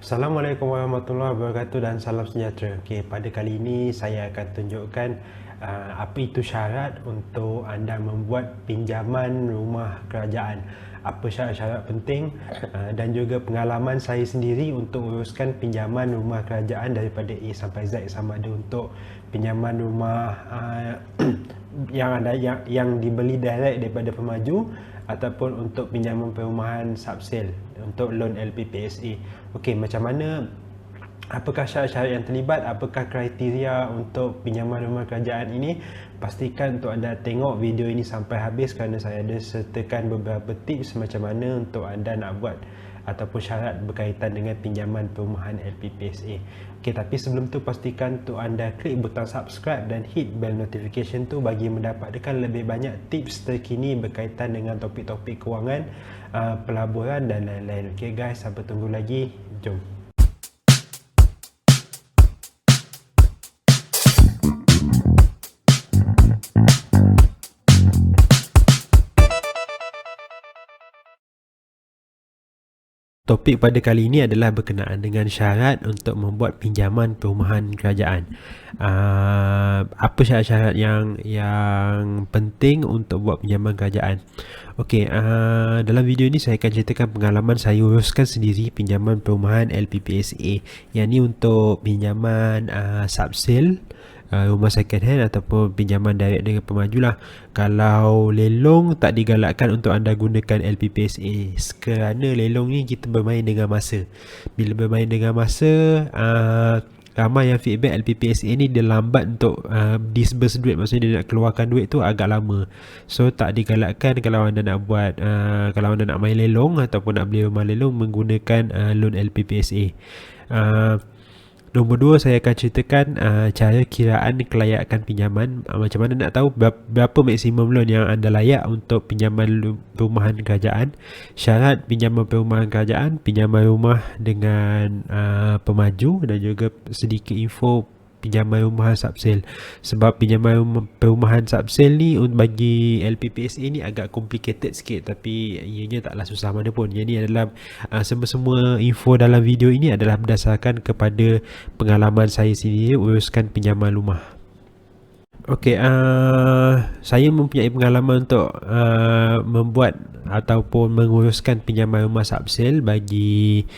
Assalamualaikum warahmatullahi wabarakatuh dan salam sejahtera. Okey, pada kali ini saya akan tunjukkan apa itu syarat untuk anda membuat pinjaman rumah kerajaan. Apa syarat-syarat penting dan juga pengalaman saya sendiri untuk uruskan pinjaman rumah kerajaan daripada A sampai Z, sama ada untuk pinjaman rumah yang dibeli direct daripada pemaju ataupun untuk pinjaman perumahan subsale untuk loan LPPSA. Okey, macam mana, apakah syarat-syarat yang terlibat, apakah kriteria untuk pinjaman rumah kerajaan ini? Pastikan untuk anda tengok video ini sampai habis kerana saya ada sertakan beberapa tips macam mana untuk anda nak buat ataupun syarat berkaitan dengan pinjaman perumahan LPPSA. Okey, tapi sebelum tu pastikan untuk anda klik butang subscribe dan hit bell notification tu bagi mendapatkan lebih banyak tips terkini berkaitan dengan topik-topik kewangan, pelaburan dan lain-lain. Okey guys, sampai tunggu lagi, jom. Topik pada kali ini adalah berkenaan dengan syarat untuk membuat pinjaman perumahan kerajaan. Apa syarat-syarat yang penting untuk buat pinjaman kerajaan? Okey, dalam video ini saya akan ceritakan pengalaman saya uruskan sendiri pinjaman perumahan LPPSA. Yang ni untuk pinjaman subsale, rumah second hand ataupun pinjaman direct dengan pemaju lah. Kalau lelong tak digalakkan untuk anda gunakan LPPSA kerana lelong ni kita bermain dengan masa. Bila bermain dengan masa, ramai yang feedback LPPSA ni dia lambat untuk disburse duit, maksudnya dia nak keluarkan duit tu agak lama. So tak digalakkan kalau anda nak buat kalau anda nak main lelong ataupun nak beli rumah lelong menggunakan loan LPPSA. Nombor 2, saya akan ceritakan cara kiraan kelayakan pinjaman. Macam mana nak tahu berapa maksimum loan yang anda layak untuk pinjaman perumahan kerajaan. Syarat pinjaman perumahan kerajaan, pinjaman rumah dengan pemaju, dan juga sedikit info pinjaman rumahan subsale. Sebab pinjaman perumahan subsale ni bagi LPPSA ni agak complicated sikit, tapi ianya taklah susah mana pun. Jadi adalah semua info dalam video ini adalah berdasarkan kepada pengalaman saya sendiri uruskan pinjaman rumah. Okey, saya mempunyai pengalaman untuk membuat ataupun menguruskan pinjaman rumah subsale bagi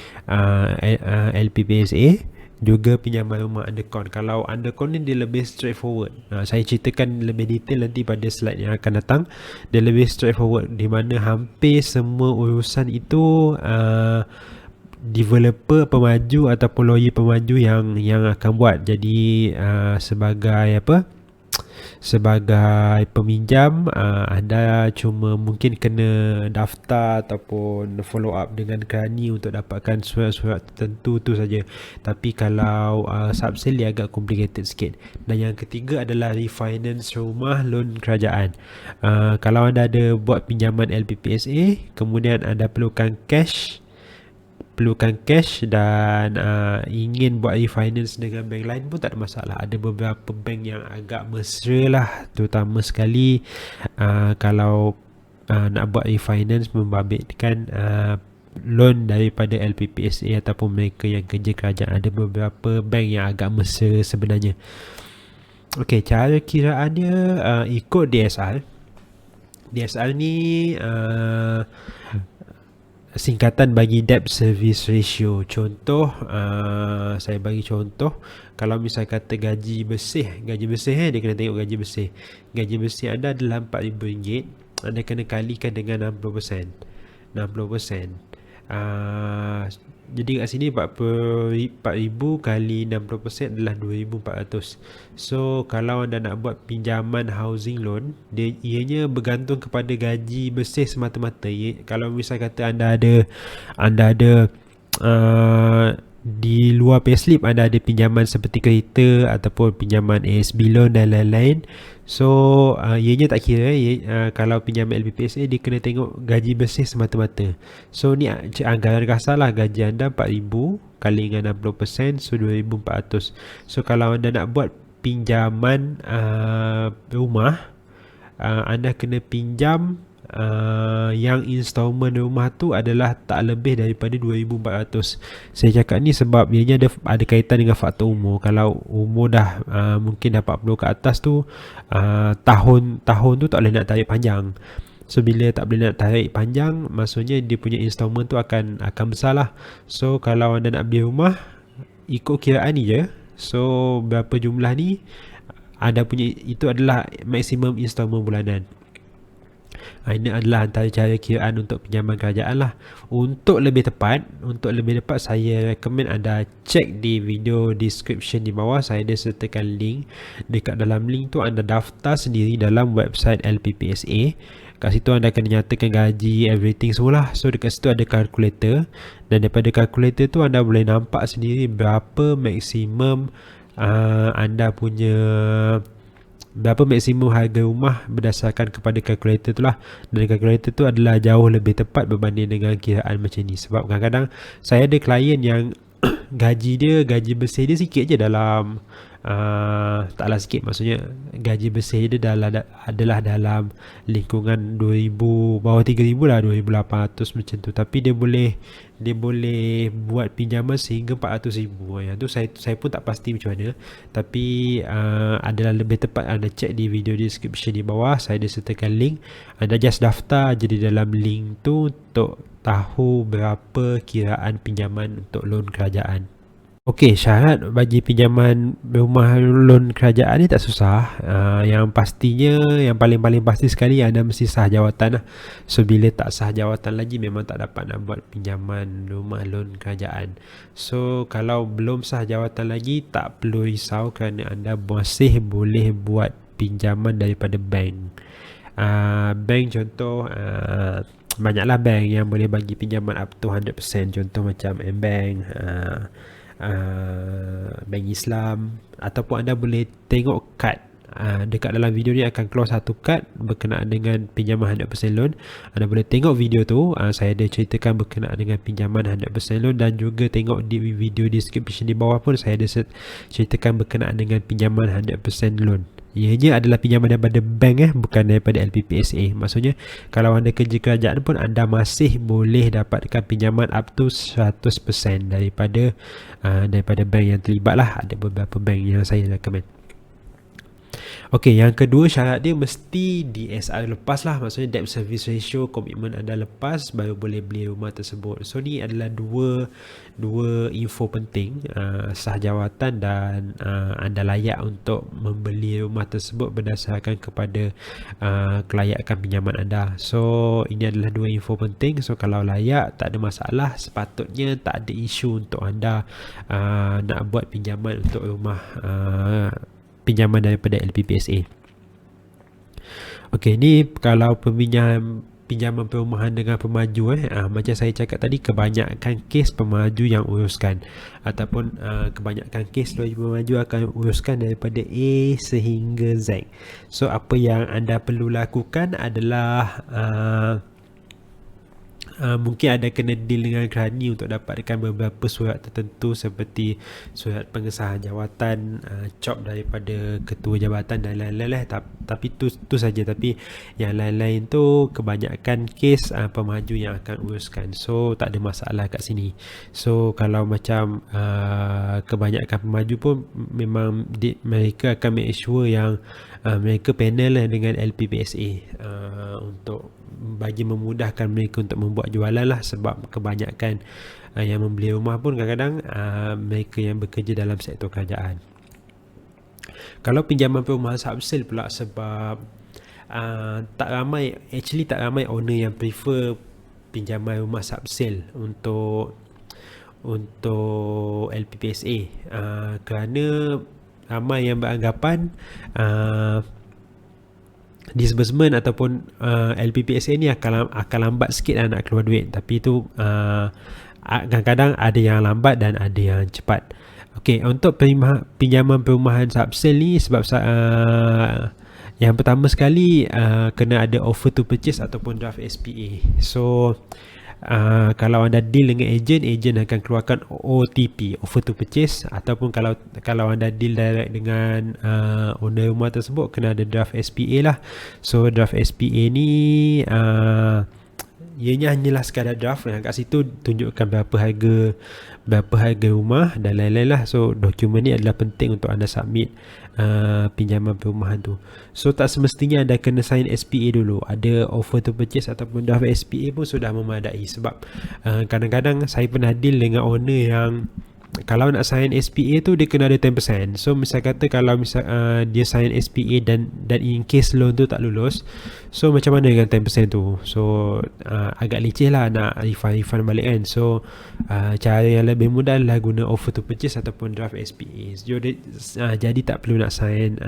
LPPSA, juga pinjaman rumah undercon. Kalau undercon ni dia lebih straightforward. Saya ceritakan lebih detail nanti pada slide yang akan datang. Dia lebih straightforward, di mana hampir semua urusan itu developer pemaju ataupun lawyer pemaju yang akan buat. Jadi sebagai peminjam, anda cuma mungkin kena daftar ataupun follow up dengan kerani untuk dapatkan surat-surat tertentu tu saja. Tapi kalau subsale dia agak complicated sikit. Dan yang ketiga adalah refinance rumah loan kerajaan. Kalau anda ada buat pinjaman LPPSA, kemudian anda perlukan cash dan ingin buat refinance dengan bank lain pun tak ada masalah. Ada beberapa bank yang agak mesra lah, terutama sekali kalau nak buat refinance membabitkan loan daripada LPPSA ataupun mereka yang kerja kerajaan. Ada beberapa bank yang agak mesra sebenarnya. Okey, cara kiraannya ikut DSR. DSR ni singkatan bagi debt service ratio. Contoh, saya bagi contoh, kalau misal kata gaji bersih dia kena tengok gaji bersih. Gaji bersih anda adalah RM4,000, anda kena kalikan dengan 60%. Jadi kat sini 4,000 kali 60% adalah 2,400. So kalau anda nak buat pinjaman housing loan, ianya bergantung kepada gaji bersih semata-mata. Kalau misal kata anda ada di luar payslip anda ada pinjaman seperti kereta ataupun pinjaman ASB loan dan lain-lain, so ianya tak kira. Kalau pinjaman LPPSA dia kena tengok gaji bersih semata-mata. So ni anggaran kasar lah, gaji anda 4,000 kali dengan 60%, so 2,400. So kalau anda nak buat pinjaman rumah, anda kena pinjam yang installment rumah tu adalah tak lebih daripada 2,400. Saya cakap ni sebab ianya ada kaitan dengan faktor umur. Kalau umur dah mungkin dah 40 ke atas tu, tahun tu tak boleh nak tarik panjang. So bila tak boleh nak tarik panjang, maksudnya dia punya installment tu akan besar lah. So kalau anda nak beli rumah, ikut kiraan ni je. So berapa jumlah ni, anda punya itu adalah maksimum installment bulanan. Ini adalah antara cara kiraan untuk pinjaman kerajaan lah. Untuk lebih tepat, saya recommend anda cek di video description di bawah. Saya ada sertakan link. Dekat dalam link tu anda daftar sendiri dalam website LPPSA. Kat situ anda akan dinyatakan gaji, everything semua lah. So dekat situ ada kalkulator, dan daripada kalkulator tu anda boleh nampak sendiri berapa maksimum berapa maksimum harga rumah berdasarkan kepada kalkulator tu lah. Dan kalkulator tu adalah jauh lebih tepat berbanding dengan kiraan macam ni. Sebab kadang-kadang saya ada klien yang gaji bersih dia sikit je dalam taklah sikit, maksudnya gaji bersih dia adalah dalam lingkungan 2,000, bawah 3,000 lah, 2,800 macam tu. Tapi dia boleh buat pinjaman sehingga 400,000. Yang tu saya pun tak pasti macam mana. Tapi adalah lebih tepat anda cek di video description di bawah. Saya ada sertakan link. Anda just daftar je di dalam link tu untuk tahu berapa kiraan pinjaman untuk loan kerajaan. Okey, syarat bagi pinjaman rumah loan kerajaan ni tak susah. Yang pastinya, yang paling pasti sekali, anda mesti sah jawatan lah. So bila tak sah jawatan lagi, memang tak dapat nak buat pinjaman rumah loan kerajaan. So kalau belum sah jawatan lagi, tak perlu risau kerana anda masih boleh buat pinjaman daripada bank. Bank contoh, banyaklah bank yang boleh bagi pinjaman up to 100%. Contoh macam M-Bank, Bank Islam, ataupun anda boleh tengok kad. Dekat dalam video ni akan keluar satu kad berkenaan dengan pinjaman 100% loan. Anda boleh tengok video tu. Saya ada ceritakan berkenaan dengan pinjaman 100% loan, dan juga tengok di video description di bawah pun saya ada ceritakan berkenaan dengan pinjaman 100% loan. Ianya adalah pinjaman daripada bank, bukan daripada LPPSA. Maksudnya kalau anda kerja kerajaan pun anda masih boleh dapatkan pinjaman up to 100% daripada bank yang terlibat lah. Ada beberapa bank yang saya recommend. Okey, yang kedua, syarat dia mesti DSR lepas lah. Maksudnya debt service ratio, komitmen anda lepas, baru boleh beli rumah tersebut. So ni adalah dua info penting, sah jawatan dan anda layak untuk membeli rumah tersebut berdasarkan kepada kelayakan pinjaman anda. So ini adalah dua info penting. So kalau layak, tak ada masalah. Sepatutnya tak ada isu untuk anda nak buat pinjaman untuk rumah, pinjaman daripada LPPSA. Okey, ni kalau pinjaman perumahan dengan pemaju, macam saya cakap tadi, kebanyakan kes pemaju yang uruskan, ataupun kebanyakan kes pemaju akan uruskan daripada A sehingga Z. So apa yang anda perlu lakukan adalah mungkin ada kena deal dengan kerani untuk dapatkan beberapa surat tertentu, seperti surat pengesahan jawatan, cop daripada ketua jabatan dan lain-lain lah. Tapi tu saja. Tapi yang lain-lain tu kebanyakan kes pemaju yang akan uruskan. So tak ada masalah kat sini. So kalau macam kebanyakan pemaju pun memang mereka akan make sure yang mereka panel dengan LPPSA untuk bagi memudahkan mereka untuk membuat jualan lah. Sebab kebanyakan yang membeli rumah pun kadang-kadang mereka yang bekerja dalam sektor kerajaan. Kalau pinjaman perumahan subsale pula, sebab tak ramai owner yang prefer pinjaman rumah subsale untuk LPPSA, kerana ramai yang beranggapan disbursement ataupun LPPSA ni akan lambat sikit nak keluar duit. Tapi tu kadang-kadang ada yang lambat dan ada yang cepat. Okey, untuk pinjaman perumahan subsale ni, sebab yang pertama sekali kena ada offer to purchase ataupun draft SPA. So Kalau anda deal dengan ejen akan keluarkan OTP, offer to purchase, ataupun kalau anda deal direct dengan owner rumah tersebut, kena ada draft SPA lah. So draft SPA ni ianya hanyalah sekadar draft yang kat situ tunjukkan berapa harga rumah dan lain-lain lah. So dokumen ni adalah penting untuk anda submit pinjaman perumahan tu. So tak semestinya anda kena sign SPA dulu. Ada offer to purchase ataupun draft SPA pun sudah memadai. Sebab kadang-kadang saya pernah deal dengan owner yang kalau nak sign SPA tu dia kena ada 10%. So misal kata kalau dia sign SPA dan in case loan tu tak lulus, so macam mana dengan 10% tu? So agak leceh lah nak refund balik kan. So cara yang lebih mudah adalah guna offer to purchase ataupun draft SPA. Jadi tak perlu nak sign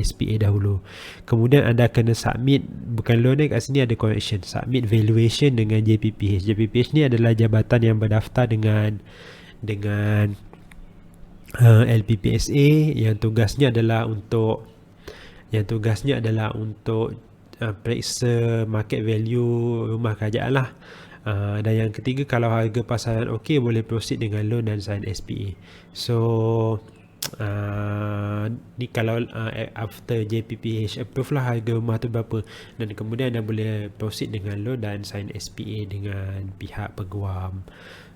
SPA dahulu. Kemudian anda kena submit, bukan loan ni, kat sini ada correction, submit valuation dengan JPPH. JPPH ni adalah jabatan yang berdaftar dengan LPPSA yang tugasnya adalah untuk periksa market value rumah kerajaan lah. Dan yang ketiga, kalau harga pasaran okey, boleh proceed dengan loan dan sign SPA. So ni kalau after JPPH approve lah harga rumah tu berapa, dan kemudian anda boleh proceed dengan loan dan sign SPA dengan pihak peguam.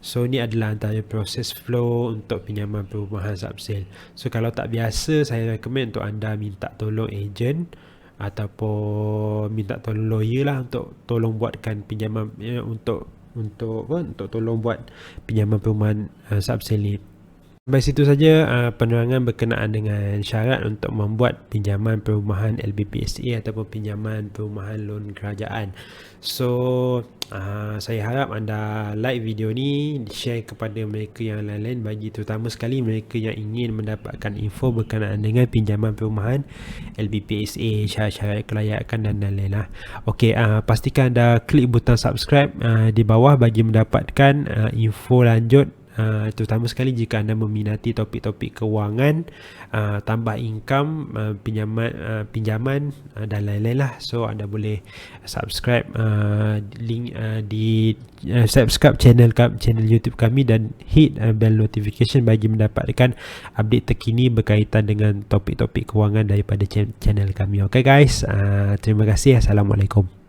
So ni adalah antara proses flow untuk pinjaman perumahan subsale. So kalau tak biasa, saya recommend untuk anda minta tolong ejen ataupun minta tolong lawyer lah untuk tolong buatkan pinjaman untuk tolong buat pinjaman perumahan subsale ni. Sampai situ saja penerangan berkenaan dengan syarat untuk membuat pinjaman perumahan LPPSA ataupun pinjaman perumahan loan kerajaan. So saya harap anda like video ni, share kepada mereka yang lain-lain, bagi terutama sekali mereka yang ingin mendapatkan info berkenaan dengan pinjaman perumahan LPPSA, syarat-syarat kelayakan dan lain-lain lah. Okey, pastikan anda klik butang subscribe di bawah bagi mendapatkan info lanjut. Terutama sekali jika anda meminati topik-topik kewangan, tambah income, pinjaman dan lain-lain lah. So anda boleh subscribe link subscribe channel YouTube kami dan hit bell notification bagi mendapatkan update terkini berkaitan dengan topik-topik kewangan daripada channel kami. Okay guys, terima kasih. Assalamualaikum.